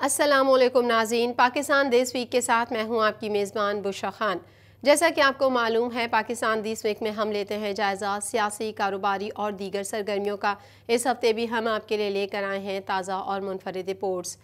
السلام علیکم ناظرین، پاکستان دس ویک کے ساتھ میں ہوں آپ کی میزبان بشرا خان۔ جیسا کہ آپ کو معلوم ہے، پاکستان دس ویک میں ہم لیتے ہیں جائزہ سیاسی، کاروباری اور دیگر سرگرمیوں کا۔ اس ہفتے بھی ہم آپ کے لے کر آئے ہیں تازہ اور منفرد رپورٹس۔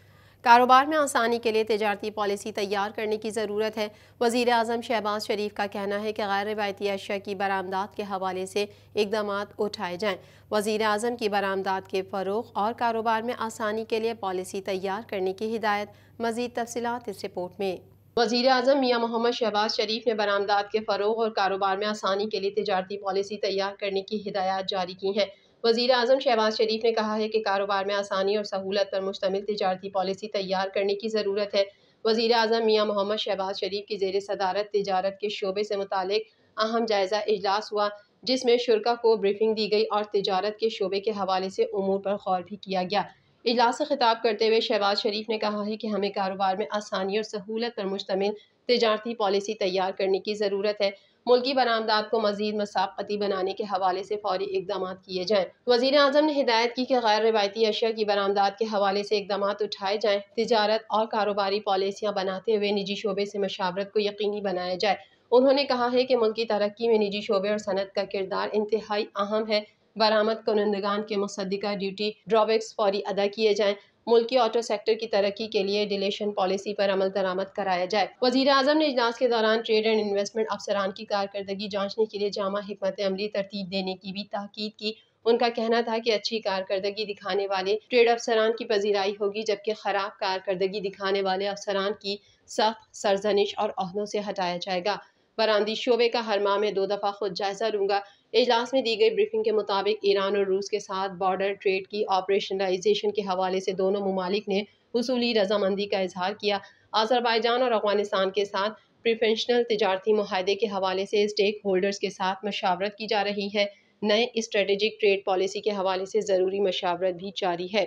کاروبار میں آسانی کے لیے تجارتی پالیسی تیار کرنے کی ضرورت ہے۔ وزیر اعظم شہباز شریف کا کہنا ہے کہ غیر روایتی اشیاء کی برآمدات کے حوالے سے اقدامات اٹھائے جائیں۔ وزیر اعظم کی برآمدات کے فروغ اور کاروبار میں آسانی کے لیے پالیسی تیار کرنے کی ہدایت۔ مزید تفصیلات اس رپورٹ میں۔ وزیر اعظم میاں محمد شہباز شریف نے برآمدات کے فروغ اور کاروبار میں آسانی کے لیے تجارتی پالیسی تیار کرنے کی ہدایات جاری کی ہیں۔ وزیر اعظم شہباز شریف نے کہا ہے کہ کاروبار میں آسانی اور سہولت پر مشتمل تجارتی پالیسی تیار کرنے کی ضرورت ہے۔ وزیر اعظم میاں محمد شہباز شریف کی زیر صدارت تجارت کے شعبے سے متعلق اہم جائزہ اجلاس ہوا، جس میں شرکاء کو بریفنگ دی گئی اور تجارت کے شعبے کے حوالے سے امور پر غور بھی کیا گیا۔ اجلاس سے خطاب کرتے ہوئے شہباز شریف نے کہا ہے کہ ہمیں کاروبار میں آسانی اور سہولت پر مشتمل تجارتی پالیسی تیار کرنے کی ضرورت ہے۔ ملکی برآمدات کو مزید مسابقتی بنانے کے حوالے سے فوری اقدامات کیے جائیں۔ وزیر اعظم نے ہدایت کی کہ غیر روایتی اشیاء کی برآمدات کے حوالے سے اقدامات اٹھائے جائیں۔ تجارت اور کاروباری پالیسیاں بناتے ہوئے نجی شعبے سے مشاورت کو یقینی بنایا جائے۔ انہوں نے کہا ہے کہ ملکی ترقی میں نجی شعبے اور صنعت کا کردار انتہائی اہم ہے۔ برآمد کنندگان کے مصدقہ ڈیوٹی ڈرابیکس فوری ادا کیے جائیں۔ ملکی آٹو سیکٹر کی ترقی کے لیے ڈیلیشن پالیسی پر عمل درآمد کرایا جائے۔ وزیر اعظم نے اجلاس کے دوران ٹریڈ اینڈ انویسٹمنٹ افسران کی کارکردگی جانچنے کے لیے جامع حکمت عملی ترتیب دینے کی بھی تاکید کی۔ ان کا کہنا تھا کہ اچھی کارکردگی دکھانے والے ٹریڈ افسران کی پذیرائی ہوگی، جبکہ خراب کارکردگی دکھانے والے افسران کی سخت سرزنش اور عہدوں سے ہٹایا جائے گا۔ برآمدی شعبے کا ہر ماہ میں 2 دفعہ خود جائزہ لوں گا۔ اجلاس میں دی گئی بریفنگ کے مطابق ایران اور روس کے ساتھ بارڈر ٹریڈ کی آپریشنلائزیشن کے حوالے سے دونوں ممالک نے اصولی رضامندی کا اظہار کیا۔ آذربائیجان اور افغانستان کے ساتھ پریفرنشل تجارتی معاہدے کے حوالے سے اسٹیک ہولڈرز کے ساتھ مشاورت کی جا رہی ہے۔ نئے اسٹریٹجک ٹریڈ پالیسی کے حوالے سے ضروری مشاورت بھی جاری ہے۔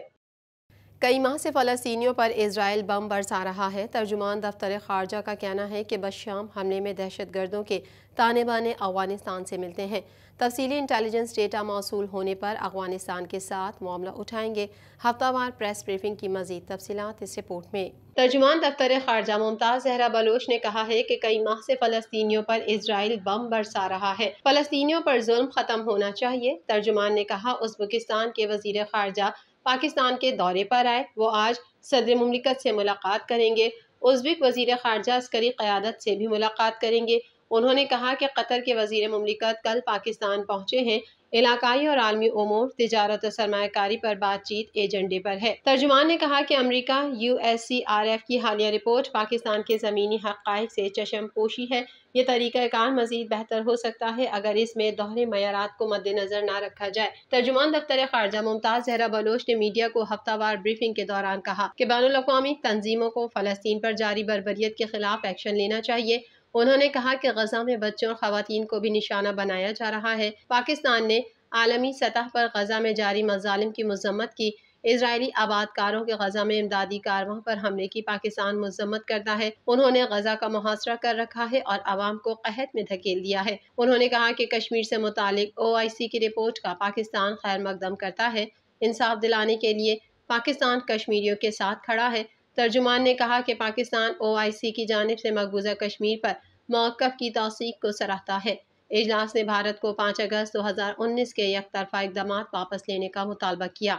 کئی ماہ سے فلسطینیوں پر اسرائیل بم برسا رہا ہے۔ ترجمان دفتر خارجہ کا کہنا ہے کہ بشام حملے میں دہشت گردوں کے تانے بانے افغانستان سے ملتے ہیں۔ تفصیلی انٹیلیجنس ڈیٹا موصول ہونے پر افغانستان کے ساتھ معاملہ اٹھائیں گے۔ ہفتہ وار پریس بریفنگ کی مزید تفصیلات اس رپورٹ میں۔ ترجمان دفتر خارجہ ممتاز زہرا بلوچ نے کہا ہے کہ کئی ماہ سے فلسطینیوں پر اسرائیل بم برسا رہا ہے۔ فلسطینیوں پر ظلم ختم ہونا چاہیے۔ ترجمان نے کہا ازبکستان کے وزیر خارجہ پاکستان کے دورے پر آئے، وہ آج صدر مملکت سے ملاقات کریں گے۔ ازبک وزیر خارجہ عسکری قیادت سے بھی ملاقات کریں گے۔ انہوں نے کہا کہ قطر کے وزیر مملکت کل پاکستان پہنچے ہیں۔ علاقائی اور عالمی امور، تجارت اور سرمایہ کاری پر بات چیت ایجنڈے پر ہے۔ ترجمان نے کہا کہ امریکہ USCRF کی حالیہ رپورٹ پاکستان کے زمینی حقائق سے چشم پوشی ہے۔ یہ طریقہ کار مزید بہتر ہو سکتا ہے اگر اس میں دوہرے معیارات کو مد نظر نہ رکھا جائے۔ ترجمان دفتر خارجہ ممتاز زہرا بلوچ نے میڈیا کو ہفتہ وار بریفنگ کے دوران کہا کہ بین الاقوامی تنظیموں کو فلسطین پر جاری بربریت کے خلاف ایکشن لینا چاہیے۔ انہوں نے کہا کہ غزہ میں بچوں اور خواتین کو بھی نشانہ بنایا جا رہا ہے۔ پاکستان نے عالمی سطح پر غزہ میں جاری مظالم کی مذمت کی۔ اسرائیلی آباد کاروں کے غزہ میں امدادی کارروائی پر حملے کی پاکستان مذمت کرتا ہے۔ انہوں نے غزہ کا محاصرہ کر رکھا ہے اور عوام کو قحط میں دھکیل دیا ہے۔ انہوں نے کہا کہ کشمیر سے متعلق OIC کی رپورٹ کا پاکستان خیر مقدم کرتا ہے۔ انصاف دلانے کے لیے پاکستان کشمیریوں کے ساتھ کھڑا ہے۔ ترجمان نے کہا کہ پاکستان OIC کی جانب سے مقبوضہ کشمیر پر موقف کی توثیق کو سراہتا ہے۔ اجلاس نے بھارت کو 5 اگست 2019 کے یک طرفہ اقدامات واپس لینے کا مطالبہ کیا۔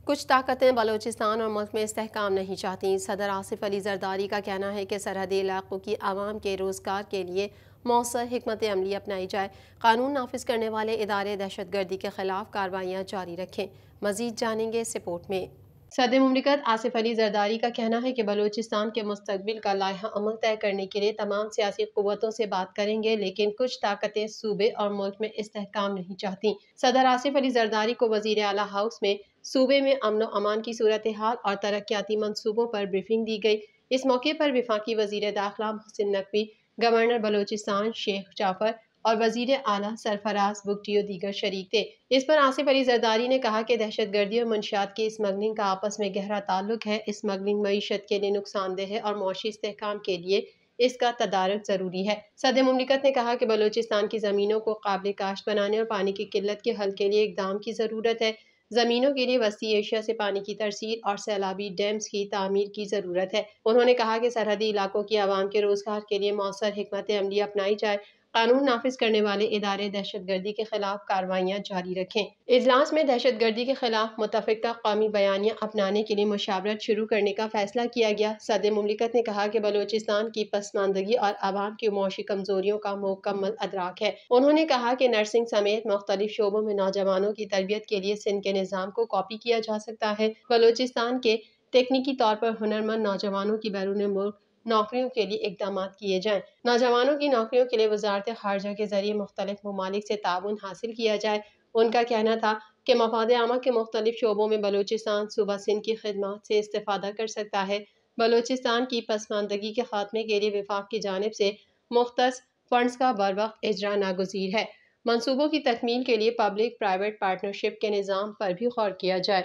کچھ طاقتیں بلوچستان اور ملک میں استحکام نہیں چاہتیں۔ صدر آصف علی زرداری کا کہنا ہے کہ سرحدی علاقوں کی عوام کے روزگار کے لیے مؤثر حکمت عملی اپنائی جائے۔ قانون نافذ کرنے والے ادارے دہشت گردی کے خلاف کارروائیاں جاری رکھیں۔ مزید جانیں گے اس رپورٹ میں۔ صدر مملکت آصف علی زرداری کا کہنا ہے کہ بلوچستان کے مستقبل کا لائحہ عمل طے کرنے کے لیے تمام سیاسی قوتوں سے بات کریں گے، لیکن کچھ طاقتیں صوبے اور ملک میں استحکام نہیں چاہتیں۔ صدر آصف علی زرداری کو وزیر اعلیٰ ہاؤس میں صوبے میں امن و امان کی صورتحال اور ترقیاتی منصوبوں پر بریفنگ دی گئی۔ اس موقع پر وفاقی وزیر داخلہ محسن نقوی، گورنر بلوچستان شیخ جعفر اور وزیر اعلیٰ سرفراز بگٹی و دیگر شریک تھے۔ اس پر آصف علی زرداری نے کہا کہ دہشت گردی اور منشیات کی اسمگلنگ کا آپس میں گہرا تعلق ہے۔ اسمگلنگ معیشت کے لیے نقصان دہ ہے اور معاشی استحکام کے لیے اس کا تدارک ضروری ہے۔ صدر مملکت نے کہا کہ بلوچستان کی زمینوں کو قابل کاشت بنانے اور پانی کی قلت کے حل کے لیے اقدام کی ضرورت ہے۔ زمینوں کے لیے وسطی ایشیا سے پانی کی ترسیل اور سیلابی ڈیمز کی تعمیر کی ضرورت ہے۔ انہوں نے کہا کہ سرحدی علاقوں کی عوام کے روزگار کے لیے مؤثر حکمت عملی اپنائی جائے، قانون نافذ کرنے والے ادارے دہشت گردی کے خلاف کارروائیاں جاری رکھیں۔ اجلاس میں دہشت گردی کے خلاف متفقہ قومی بیانیہ اپنانے کے لیے مشاورت شروع کرنے کا فیصلہ کیا گیا۔ صدر مملکت نے کہا کہ بلوچستان کی پسماندگی اور عوام کی معاشی کمزوریوں کا مکمل ادراک ہے۔ انہوں نے کہا کہ نرسنگ سمیت مختلف شعبوں میں نوجوانوں کی تربیت کے لیے سندھ کے نظام کو کاپی کیا جا سکتا ہے۔ بلوچستان کے تکنیکی طور پر ہنرمند نوجوانوں کی بیرون ملک نوکریوں کے لیے اقدامات کیے جائیں۔ نوجوانوں کی نوکریوں کے لیے وزارت خارجہ کے ذریعے مختلف ممالک سے تعاون حاصل کیا جائے۔ ان کا کہنا تھا کہ مفاد عامہ کے مختلف شعبوں میں بلوچستان صوبہ سندھ کی خدمات سے استفادہ کر سکتا ہے۔ بلوچستان کی پسماندگی کے خاتمے کے لیے وفاق کی جانب سے مختص فنڈز کا بروقت اجرا ناگزیر ہے۔ منصوبوں کی تکمیل کے لیے پبلک پرائیویٹ پارٹنرشپ کے نظام پر بھی غور کیا جائے۔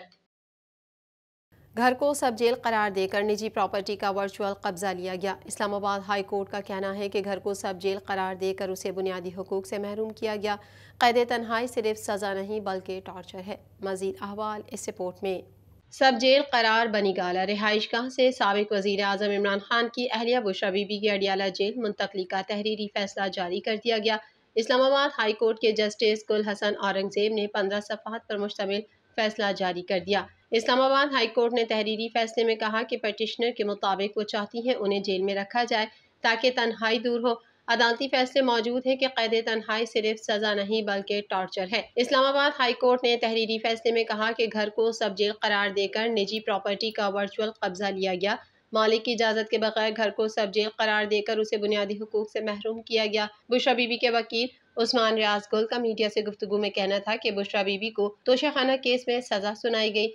گھر کو سب جیل قرار دے کر نجی پراپرٹی کا ورچوئل قبضہ لیا گیا۔ اسلام آباد ہائی کورٹ کا کہنا ہے کہ گھر کو سب جیل قرار دے کر اسے بنیادی حقوق سے محروم کیا گیا۔ قید تنہائی صرف سزا نہیں بلکہ ٹارچر ہے۔ مزید احوال اس رپورٹ میں۔ سب جیل قرار بنی گالہ رہائش گاہ سے سابق وزیر اعظم عمران خان کی اہلیہ بشریٰ بی بی کی اڈیالہ جیل منتقلی کا تحریری فیصلہ جاری کر دیا گیا۔ اسلام آباد ہائی کورٹ کے جسٹس گل حسن اورنگزیب نے 15 صفحات پر مشتمل فیصلہ جاری کر دیا۔ اسلام آباد ہائی کورٹ نے تحریری فیصلے میں کہا کہ پٹیشنر کے مطابق وہ چاہتی ہیں انہیں جیل میں رکھا جائے تاکہ تنہائی دور ہو۔ عدالتی فیصلے موجود ہیں کہ قید تنہائی صرف سزا نہیں بلکہ ٹارچر ہے۔ اسلام آباد ہائی کورٹ نے تحریری فیصلے میں کہا کہ گھر کو سب جیل قرار دے کر نجی پراپرٹی کا ورچوئل قبضہ لیا گیا۔ مالک کی اجازت کے بغیر گھر کو سب جیل قرار دے کر اسے بنیادی حقوق سے محروم کیا گیا۔ بشریٰ بی بی کے وکیل عثمان ریاض گل کا میڈیا سے گفتگو میں کہنا تھا کہ بشریٰ بی بی کو توشہ خانہ کیس میں سزا سنائی گئی۔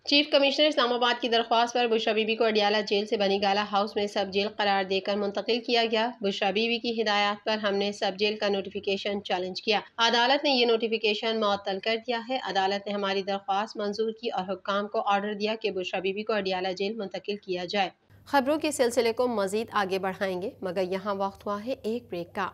چیف کمشنر اسلام آباد کی درخواست پر بشریٰ بی بی کو اڈیالہ جیل سے بنی گالہ ہاؤس میں سب جیل قرار دے کر منتقل کیا گیا۔ بشریٰ بی بی کی ہدایات پر ہم نے سب جیل کا نوٹیفیکیشن چیلنج کیا۔ عدالت نے یہ نوٹیفیکیشن معطل کر دیا ہے۔ عدالت نے ہماری درخواست منظور کی اور حکام کو آرڈر دیا کہ بشریٰ بی بی کو اڈیالہ جیل منتقل کیا جائے۔ خبروں کے سلسلے کو مزید آگے بڑھائیں گے مگر یہاں وقت ہوا ہے ایک بریک کا۔